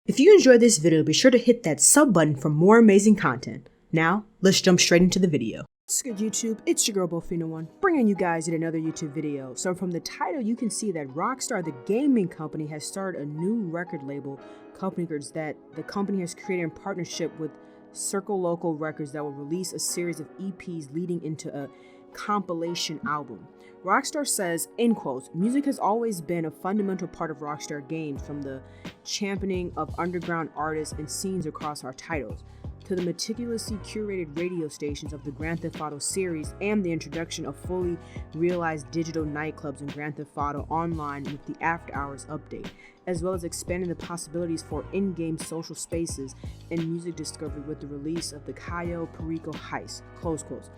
If you enjoyed this video, be sure to hit that sub button for more amazing content. Now, let's jump straight into the video. What's good, YouTube? It's your girl Bofino1, bringing you guys yet another YouTube video. So from the title, you can see that Rockstar, the gaming company, has started a new record label company that the company has created in partnership with Circle Local Records that will release a series of EPs leading into a compilation album. Rockstar says, in quotes, music has always been a fundamental part of Rockstar games, from the championing of underground artists and scenes across our titles, to the meticulously curated radio stations of the Grand Theft Auto series and the introduction of fully realized digital nightclubs in Grand Theft Auto Online with the After Hours update, as well as expanding the possibilities for in-game social spaces and music discovery with the release of the Cayo Perico Heist, close quotes.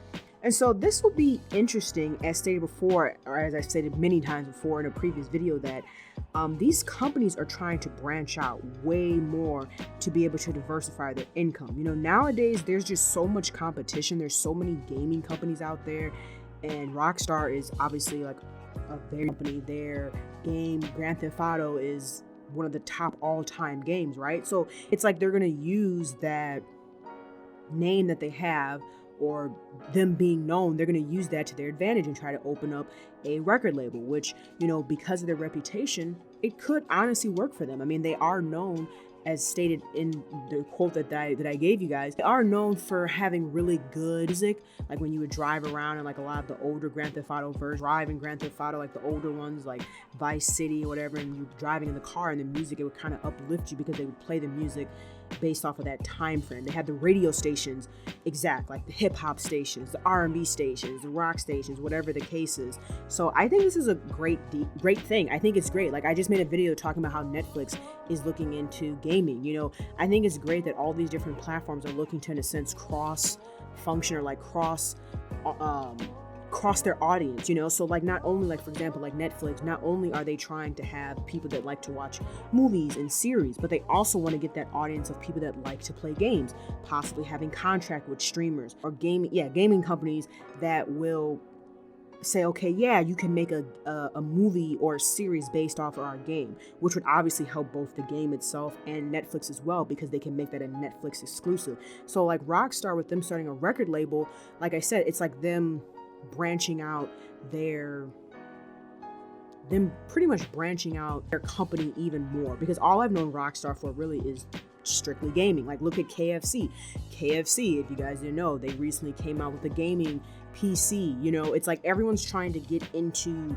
And so this will be interesting, as stated before, or as I stated many times before in a previous video, that these companies are trying to branch out way more to be able to diversify their income. You know, nowadays there's just so much competition. There's so many gaming companies out there, and Rockstar is obviously like a very company. Their game Grand Theft Auto is one of the top all-time games, right? So it's like they're gonna use that name that they have, or them being known, they're going to use that to their advantage and try to open up a record label, which, you know, because of their reputation, it could honestly work for them. I mean, they are known, as stated in the quote that I gave you guys, they are known for having really good music. Like when you would drive around in like a lot of the older Grand Theft Auto versions, driving Grand Theft Auto, like the older ones like Vice City or whatever, and you're driving in the car and the music, it would kind of uplift you because they would play the music based off of that time frame. They had the radio stations, like the hip hop stations, the R&B stations, the rock stations, whatever the case is. So I think this is a great thing. I think it's great. Like I just made a video talking about how Netflix is looking into gaming. You know, I think it's great that all these different platforms are looking to, in a sense, cross function, or like cross their audience, you know. So like, not only, like for example, like Netflix, not only are they trying to have people that like to watch movies and series, but they also want to get that audience of people that like to play games, possibly having contract with streamers or gaming companies that will say, okay, yeah, you can make a movie or a series based off of our game, which would obviously help both the game itself and Netflix as well, because they can make that a Netflix exclusive. So like Rockstar, with them starting a record label, like I said, it's like them branching out pretty much branching out their company even more, because all I've known Rockstar for really is strictly gaming. Like look at KFC, if you guys didn't know, they recently came out with a gaming PC. You know, it's like everyone's trying to get into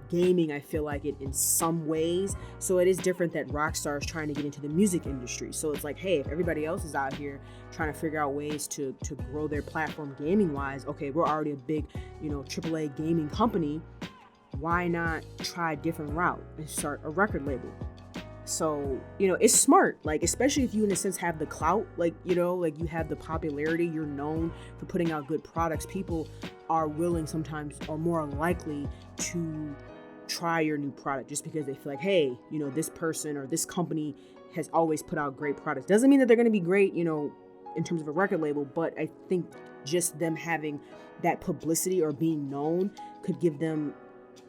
gaming, I feel like, it in some ways. So it is different that Rockstar is trying to get into the music industry. So it's like, hey, if everybody else is out here trying to figure out ways to grow their platform gaming wise, okay, we're already a big, you know, AAA gaming company, why not try a different route and start a record label? So, you know, it's smart, like, especially if you, in a sense, have the clout, like, you know, like you have the popularity, you're known for putting out good products. People are willing sometimes, or more likely, to try your new product just because they feel like, hey, you know, this person or this company has always put out great products. Doesn't mean that they're going to be great, you know, in terms of a record label, but I think just them having that publicity or being known could give them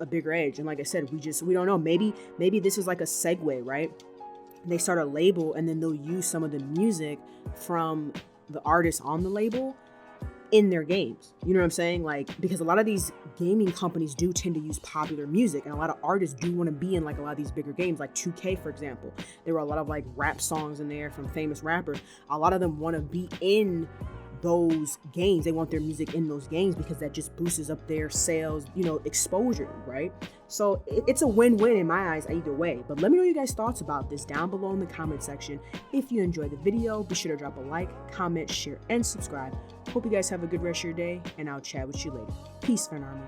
a bigger edge. And like I said, we don't know. Maybe this is like a segue, right? They start a label and then they'll use some of the music from the artists on the label in their games. You know what I'm saying? Like, because a lot of these gaming companies do tend to use popular music, and a lot of artists do want to be in like a lot of these bigger games, like 2K, for example. There were a lot of like rap songs in there from famous rappers. A lot of them want to be in those games. They want their music in those games because that just boosts up their sales, you know, exposure, right? So it's a win-win in my eyes either way. But let me know your guys' thoughts about this down below in the comment section. If you enjoyed the video, be sure to drop a like, comment, share, and subscribe. Hope you guys have a good rest of your day, and I'll chat with you later. Peace, Fan Army.